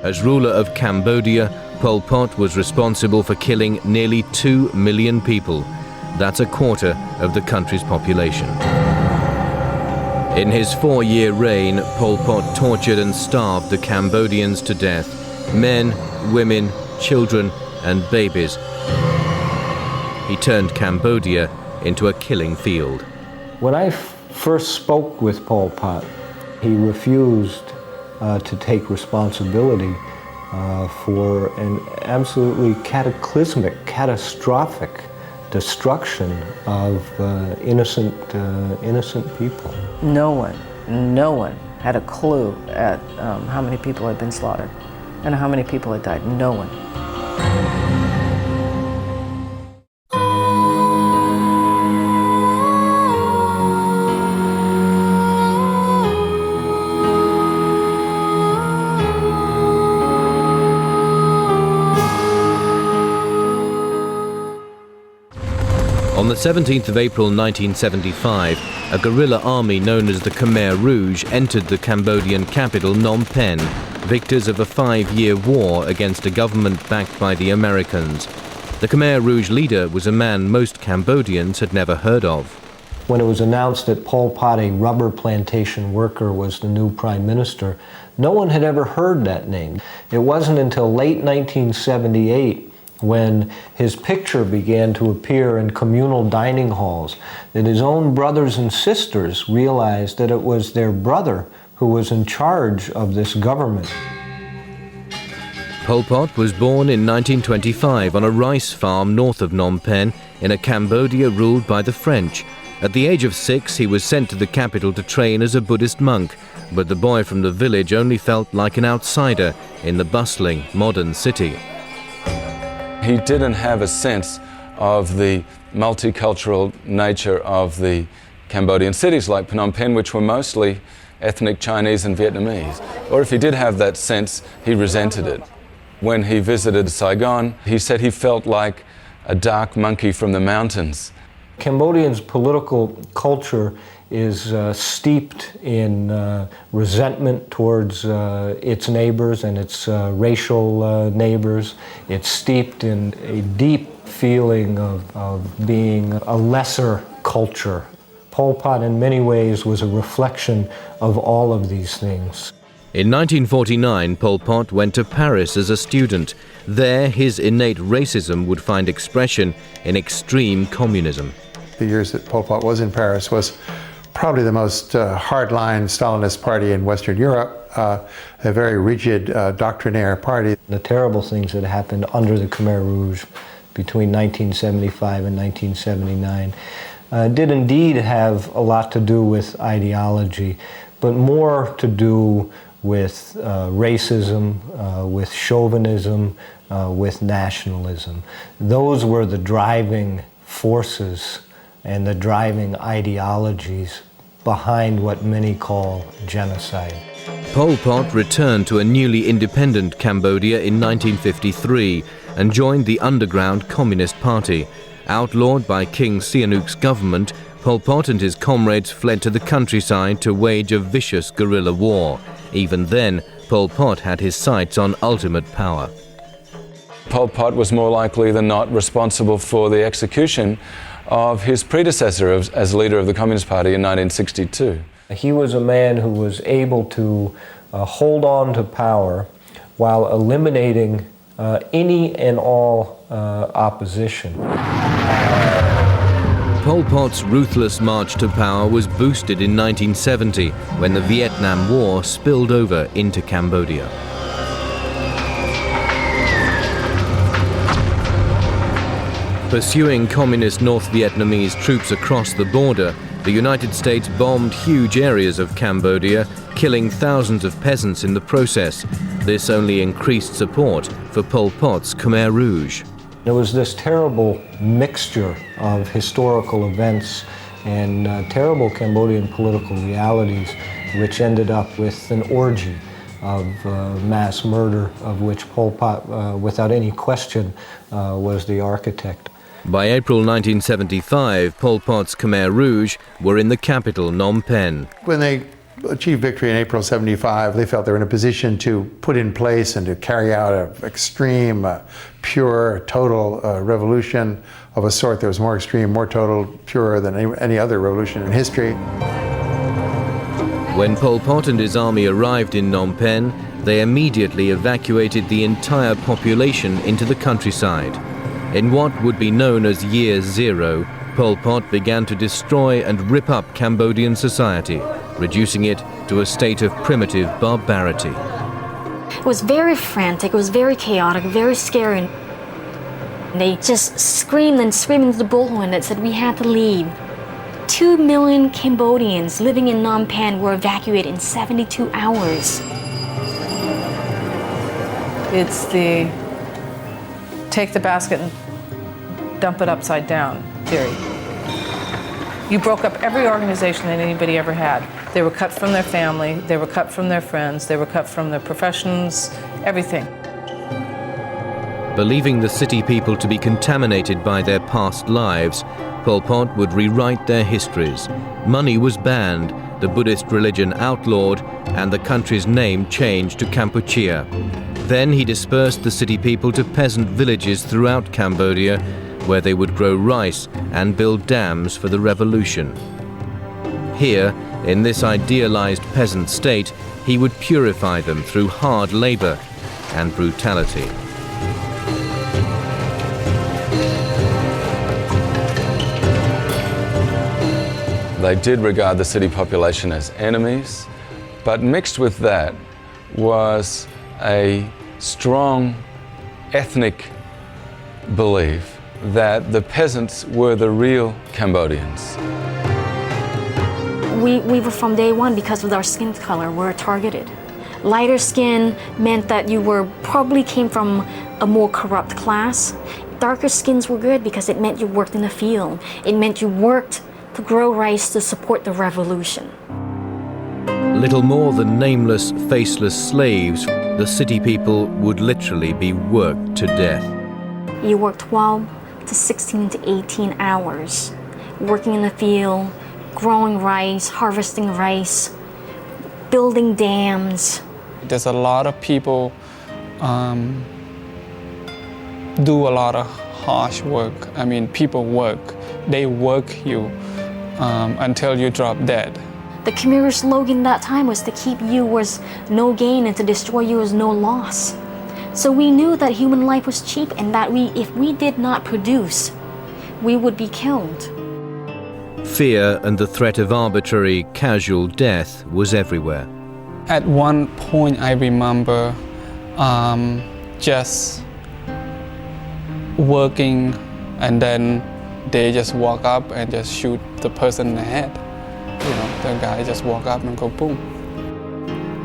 As ruler of Cambodia, Pol Pot was responsible for killing nearly 2 million people. That's a quarter of the country's population. In his 4-year reign, Pol Pot tortured and starved the Cambodians to death. Men, women, children, and babies. He turned Cambodia into a killing field. When I first spoke with Pol Pot, he refused to take responsibility for an absolutely cataclysmic, catastrophic destruction of innocent people. No one had a clue at how many people had been slaughtered and how many people had died. No one. On the 17th of April 1975, a guerrilla army known as the Khmer Rouge entered the Cambodian capital Phnom Penh, victors of a 5-year war against a government backed by the Americans. The Khmer Rouge leader was a man most Cambodians had never heard of. When it was announced that Pol Pot, a rubber plantation worker, was the new prime minister, no one had ever heard that name. It wasn't until late 1978 when his picture began to appear in communal dining halls that his own brothers and sisters realized that it was their brother who was in charge of this government. Pol Pot was born in 1925 on a rice farm north of Phnom Penh in a Cambodia ruled by the French. At the age of 6, he was sent to the capital to train as a Buddhist monk, but the boy from the village only felt like an outsider in the bustling, modern city. He didn't have a sense of the multicultural nature of the Cambodian cities like Phnom Penh, which were mostly ethnic Chinese and Vietnamese. Or if he did have that sense, he resented it. When he visited Saigon, he said he felt like a dark monkey from the mountains. Cambodian's political culture is steeped in resentment towards its neighbors and its racial neighbors. It's steeped in a deep feeling of being a lesser culture. Pol Pot in many ways was a reflection of all of these things. In 1949, Pol Pot went to Paris as a student. There, his innate racism would find expression in extreme communism. The years that Pol Pot was in Paris was probably the most hardline Stalinist party in Western Europe, a very rigid doctrinaire party. The terrible things that happened under the Khmer Rouge between 1975 and 1979 did indeed have a lot to do with ideology, but more to do with racism, with chauvinism, with nationalism. Those were the driving forces and the driving ideologies behind what many call genocide. Pol Pot returned to a newly independent Cambodia in 1953 and joined the underground Communist Party. Outlawed by King Sihanouk's government, Pol Pot and his comrades fled to the countryside to wage a vicious guerrilla war. Even then, Pol Pot had his sights on ultimate power. Pol Pot was more likely than not responsible for the execution of his predecessor as leader of the Communist Party in 1962. He was a man who was able to hold on to power while eliminating any and all opposition. Pol Pot's ruthless march to power was boosted in 1970 when the Vietnam War spilled over into Cambodia. Pursuing communist North Vietnamese troops across the border, the United States bombed huge areas of Cambodia, killing thousands of peasants in the process. This only increased support for Pol Pot's Khmer Rouge. There was this terrible mixture of historical events and terrible Cambodian political realities, which ended up with an orgy of mass murder, of which Pol Pot, without any question, was the architect. By April 1975, Pol Pot's Khmer Rouge were in the capital, Phnom Penh. When they achieved victory in April '75, they felt they were in a position to put in place and to carry out an extreme, pure, total revolution of a sort that was more extreme, more total, purer than any other revolution in history. When Pol Pot and his army arrived in Phnom Penh, they immediately evacuated the entire population into the countryside. In what would be known as Year Zero, Pol Pot began to destroy and rip up Cambodian society, reducing it to a state of primitive barbarity. It was very frantic, it was very chaotic, very scary. They just screamed and screamed into the bullhorn that said we had to leave. 2 million Cambodians living in Phnom Penh were evacuated in 72 hours. It's the take the basket and dump it upside down theory. You broke up every organization that anybody ever had. They were cut from their family, they were cut from their friends, they were cut from their professions, everything. Believing the city people to be contaminated by their past lives, Pol Pot would rewrite their histories. Money was banned, the Buddhist religion outlawed, and the country's name changed to Kampuchea. Then he dispersed the city people to peasant villages throughout Cambodia, where they would grow rice and build dams for the revolution. Here, in this idealized peasant state, he would purify them through hard labor and brutality. They did regard the city population as enemies, but mixed with that was a strong ethnic belief that the peasants were the real Cambodians. We were from day one, because of our skin color, were targeted. Lighter skin meant that you probably came from a more corrupt class. Darker skins were good because it meant you worked in the field. It meant you worked to grow rice to support the revolution. Little more than nameless, faceless slaves, the city people would literally be worked to death. You work 12 to 16 to 18 hours, working in the field, growing rice, harvesting rice, building dams. There's a lot of people do a lot of harsh work. I mean, people work. They work you until you drop dead. The Khmer slogan that time was to keep you was no gain and to destroy you was no loss. So we knew that human life was cheap and that if we did not produce, we would be killed. Fear and the threat of arbitrary, casual death was everywhere. At one point, I remember just working, and then they just walk up and just shoot the person in the head. You know, the guy just walk up and go boom.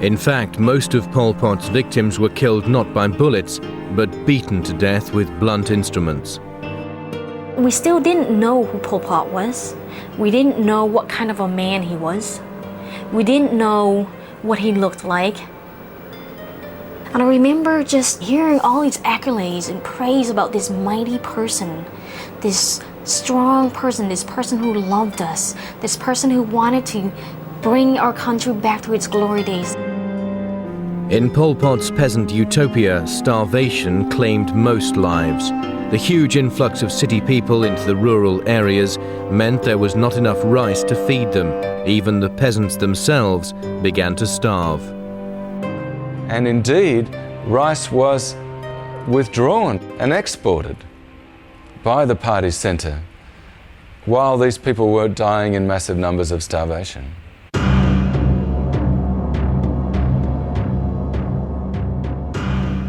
In fact, most of Pol Pot's victims were killed not by bullets, but beaten to death with blunt instruments. We still didn't know who Pol Pot was. We didn't know what kind of a man he was. We didn't know what he looked like. And I remember just hearing all these accolades and praise about this mighty person, this strong person, this person who loved us, this person who wanted to bring our country back to its glory days. In Pol Pot's peasant utopia, starvation claimed most lives. The huge influx of city people into the rural areas meant there was not enough rice to feed them. Even the peasants themselves began to starve. And indeed, rice was withdrawn and exported by the party centre while these people were dying in massive numbers of starvation.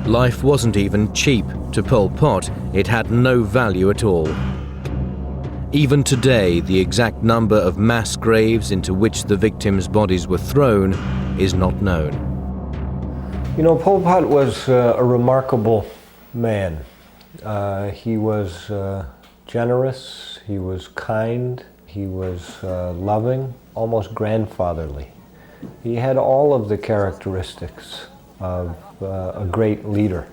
Life wasn't even cheap. To Pol Pot, it had no value at all. Even today, the exact number of mass graves into which the victims' bodies were thrown is not known. You know, Pol Pot was a remarkable man. He was generous, he was kind, he was loving, almost grandfatherly. He had all of the characteristics of a great leader.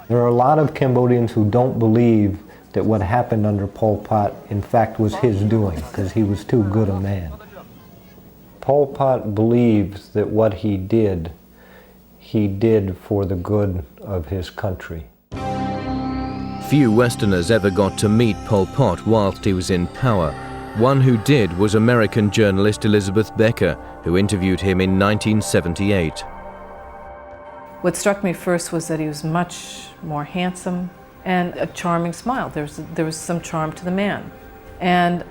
There are a lot of Cambodians who don't believe that what happened under Pol Pot in fact was his doing, because he was too good a man. Pol Pot believed that what he did for the good of his country. Few Westerners ever got to meet Pol Pot whilst he was in power. One who did was American journalist Elizabeth Becker, who interviewed him in 1978. What struck me first was that he was much more handsome and a charming smile. There was some charm to the man. And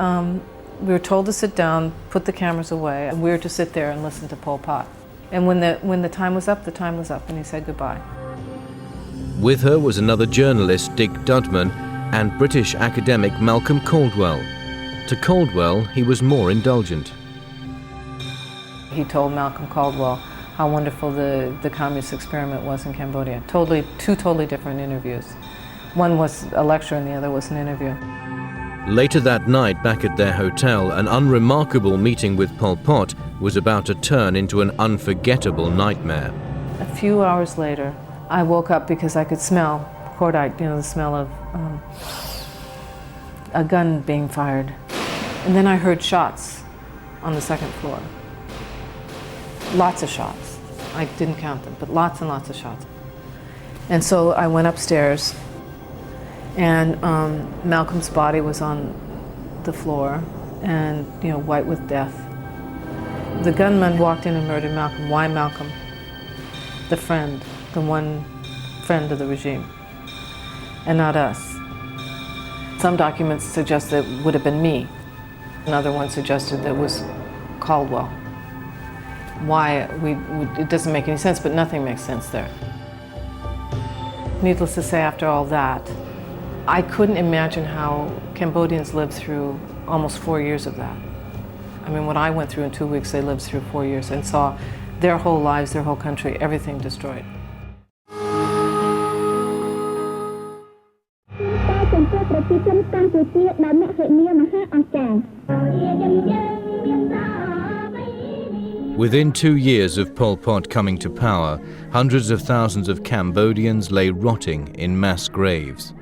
we were told to sit down, put the cameras away, and we were to sit there and listen to Pol Pot. And when the time was up, the time was up, and he said goodbye. With her was another journalist, Dick Dudman, and British academic Malcolm Caldwell. To Caldwell, he was more indulgent. He told Malcolm Caldwell how wonderful the communist experiment was in Cambodia. Two totally different interviews. One was a lecture and the other was an interview. Later that night, back at their hotel, an unremarkable meeting with Pol Pot was about to turn into an unforgettable nightmare. A few hours later, I woke up because I could smell cordite, the smell of a gun being fired. And then I heard shots on the second floor. Lots of shots. I didn't count them, but lots and lots of shots. And so I went upstairs, and Malcolm's body was on the floor, and white with death. The gunman walked in and murdered Malcolm. Why Malcolm? The friend, the one friend of the regime, and not us. Some documents suggest that it would have been me. Another one suggested that it was Caldwell. Why? It doesn't make any sense, but nothing makes sense there. Needless to say, after all that, I couldn't imagine how Cambodians lived through almost 4 years of that. I mean, what I went through in 2 weeks, they lived through 4 years and saw their whole lives, their whole country, everything destroyed. Within 2 years of Pol Pot coming to power, hundreds of thousands of Cambodians lay rotting in mass graves.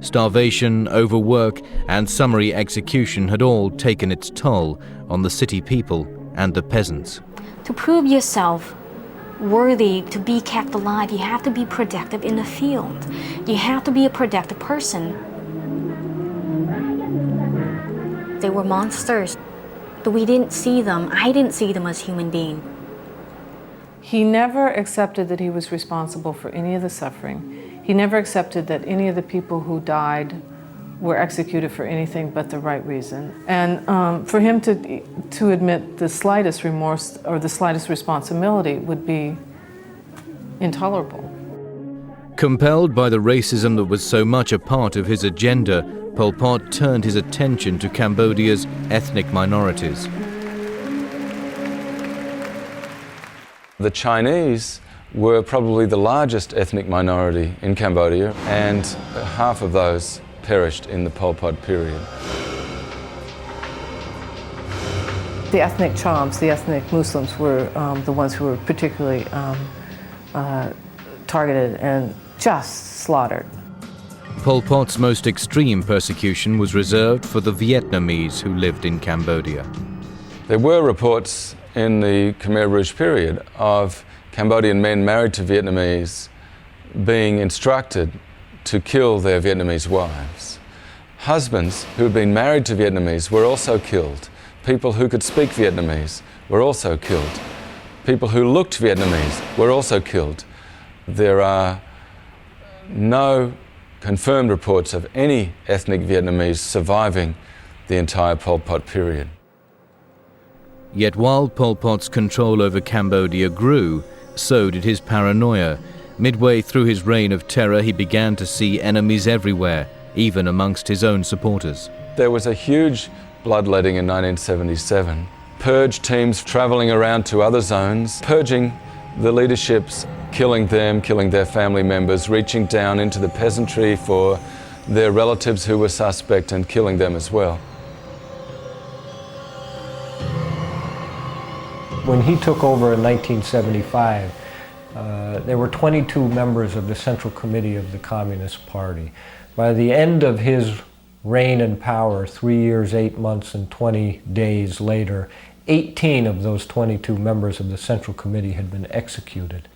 Starvation, overwork, and summary execution had all taken its toll on the city people and the peasants. To prove yourself worthy to be kept alive, you have to be productive in the field. You have to be a productive person. They were monsters, but we didn't see them. I didn't see them as human beings. He never accepted that he was responsible for any of the suffering. He never accepted that any of the people who died were executed for anything but the right reason. And for him to admit the slightest remorse or the slightest responsibility would be intolerable. Compelled by the racism that was so much a part of his agenda, Pol Pot turned his attention to Cambodia's ethnic minorities. The Chinese were probably the largest ethnic minority in Cambodia, and half of those perished in the Pol Pot period. The ethnic Chams, the ethnic Muslims, were the ones who were particularly targeted and just slaughtered. Pol Pot's most extreme persecution was reserved for the Vietnamese who lived in Cambodia. There were reports in the Khmer Rouge period of Cambodian men married to Vietnamese being instructed to kill their Vietnamese wives. Husbands who had been married to Vietnamese were also killed. People who could speak Vietnamese were also killed. People who looked Vietnamese were also killed. There are no confirmed reports of any ethnic Vietnamese surviving the entire Pol Pot period. Yet while Pol Pot's control over Cambodia grew, so did his paranoia. Midway through his reign of terror, he began to see enemies everywhere, even amongst his own supporters. There was a huge bloodletting in 1977. Purge teams travelling around to other zones, purging the leaderships, killing them, killing their family members, reaching down into the peasantry for their relatives who were suspect and killing them as well. When he took over in 1975, there were 22 members of the Central Committee of the Communist Party. By the end of his reign in power, 3 years, 8 months, and 20 days later, 18 of those 22 members of the Central Committee had been executed.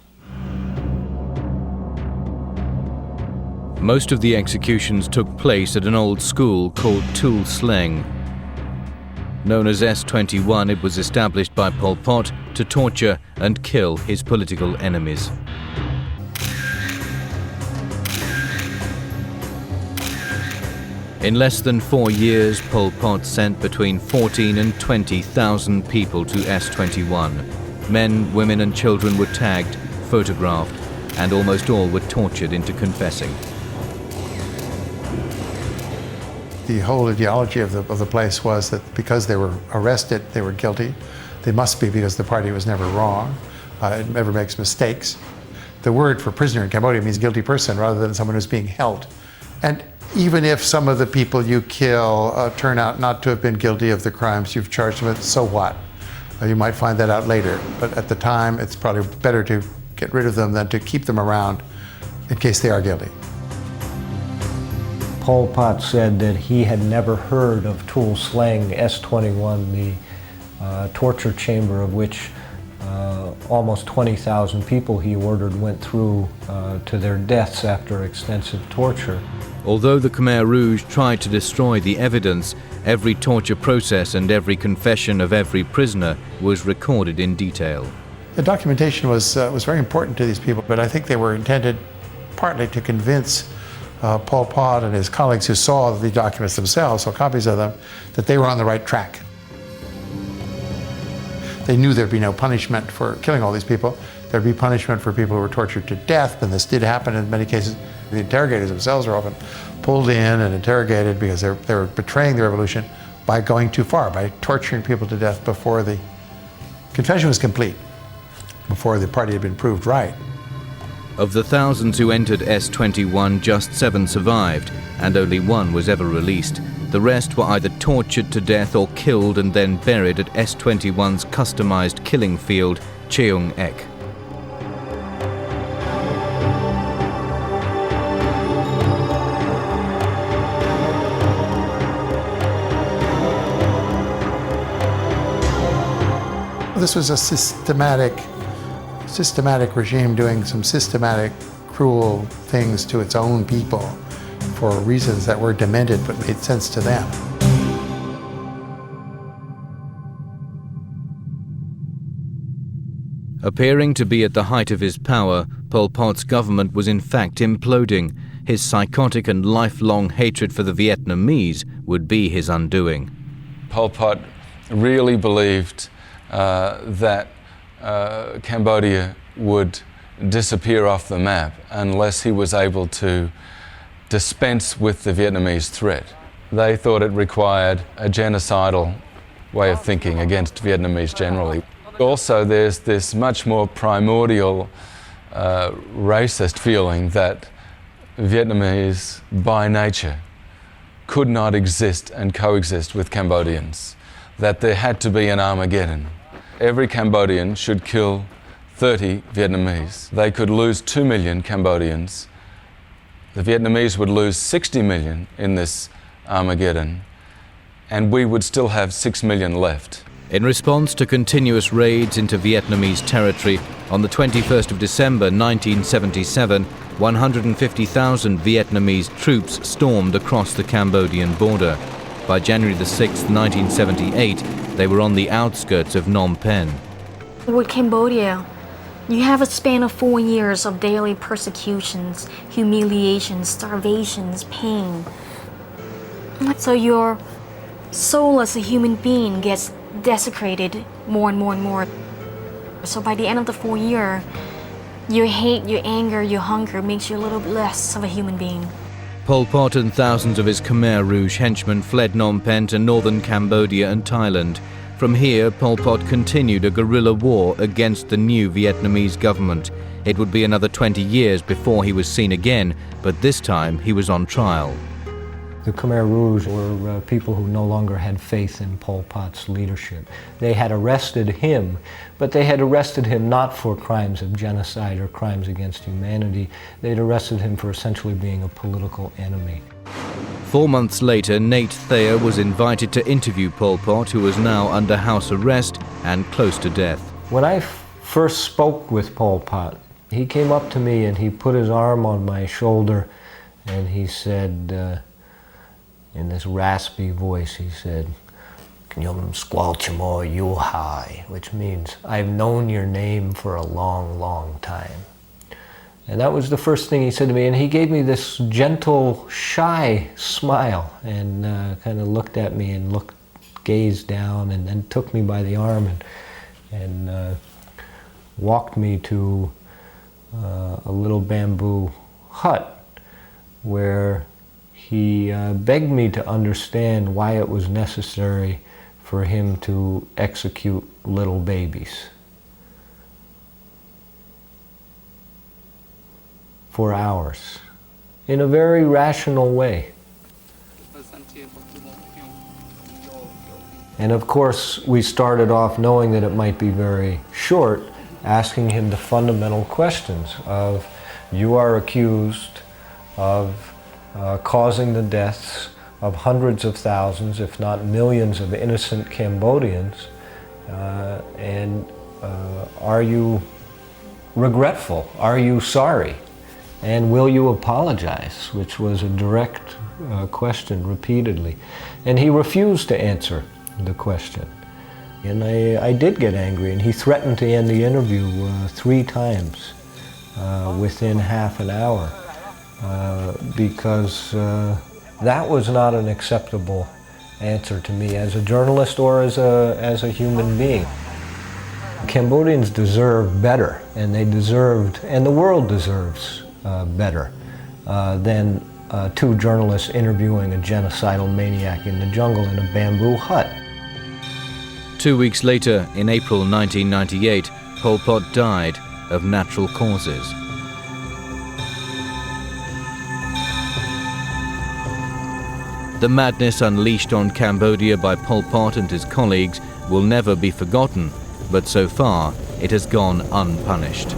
Most of the executions took place at an old school called Tuol Sleng. Known as S21, it was established by Pol Pot to torture and kill his political enemies. In less than 4 years, Pol Pot sent between 14 and 20,000 people to S21. Men, women and children were tagged, photographed, and almost all were tortured into confessing. The whole ideology of the place was that because they were arrested, they were guilty. They must be, because the party was never wrong. It never makes mistakes. The word for prisoner in Cambodia means guilty person rather than someone who's being held. And even if some of the people you kill turn out not to have been guilty of the crimes you've charged them with, so what? You might find that out later. But at the time, it's probably better to get rid of them than to keep them around in case they are guilty. Pol Pot said that he had never heard of Tuol Sleng S21, the torture chamber of which almost 20,000 people he ordered went through to their deaths after extensive torture. Although the Khmer Rouge tried to destroy the evidence, every torture process and every confession of every prisoner was recorded in detail. The documentation was very important to these people, but I think they were intended partly to convince Pol Pot and his colleagues who saw the documents themselves, saw copies of them, that they were on the right track. They knew there'd be no punishment for killing all these people. There'd be punishment for people who were tortured to death, and this did happen in many cases. The interrogators themselves were often pulled in and interrogated because they were betraying the revolution by going too far, by torturing people to death before the confession was complete, before the party had been proved right. Of the thousands who entered S21, just 7 survived, and only 1 was ever released. The rest were either tortured to death or killed and then buried at S21's customized killing field, Cheung Ek. This was a systematic regime doing some systematic, cruel things to its own people for reasons that were demented but made sense to them. Appearing to be at the height of his power, Pol Pot's government was in fact imploding. His psychotic and lifelong hatred for the Vietnamese would be his undoing. Pol Pot really believed that Cambodia would disappear off the map unless he was able to dispense with the Vietnamese threat. They thought it required a genocidal way of thinking against Vietnamese generally. Also, there's this much more primordial racist feeling that Vietnamese by nature could not exist and coexist with Cambodians, that there had to be an Armageddon. Every Cambodian should kill 30 Vietnamese. They could lose 2 million Cambodians. The Vietnamese would lose 60 million in this Armageddon, and we would still have 6 million left. In response to continuous raids into Vietnamese territory, on the 21st of December 1977, 150,000 Vietnamese troops stormed across the Cambodian border. By January the 6th, 1978, they were on the outskirts of Phnom Penh. With Cambodia, you have a span of 4 years of daily persecutions, humiliations, starvations, pain. So your soul as a human being gets desecrated more and more and more. So by the end of the 4 year, your hate, your anger, your hunger makes you a little bit less of a human being. Pol Pot and thousands of his Khmer Rouge henchmen fled Phnom Penh to northern Cambodia and Thailand. From here, Pol Pot continued a guerrilla war against the new Vietnamese government. It would be another 20 years before he was seen again, but this time he was on trial. The Khmer Rouge were people who no longer had faith in Pol Pot's leadership. They had arrested him, but they had arrested him not for crimes of genocide or crimes against humanity. They'd arrested him for essentially being a political enemy. 4 months later, Nate Thayer was invited to interview Pol Pot, who was now under house arrest and close to death. When I first spoke with Pol Pot, he came up to me and he put his arm on my shoulder and he said, in this raspy voice, he said, "Knyum squalchimo yuhai," which means, "I've known your name for a long, long time." And that was the first thing he said to me, and he gave me this gentle, shy smile and kind of looked at me and gazed down and then took me by the arm and walked me to a little bamboo hut where he begged me to understand why it was necessary for him to execute little babies. For hours, in a very rational way. And of course, we started off knowing that it might be very short, asking him the fundamental questions of, you are accused of causing the deaths of hundreds of thousands, if not millions, of innocent Cambodians, and are you regretful? Are you sorry? And will you apologize? Which was a direct question repeatedly. And he refused to answer the question. And I did get angry, and he threatened to end the interview 3 times within half an hour because that was not an acceptable answer to me as a journalist or as a human being. Cambodians deserve better, and and the world deserves better than 2 journalists interviewing a genocidal maniac in the jungle in a bamboo hut. 2 weeks later, in April 1998, Pol Pot died of natural causes. The madness unleashed on Cambodia by Pol Pot and his colleagues will never be forgotten, but so far it has gone unpunished.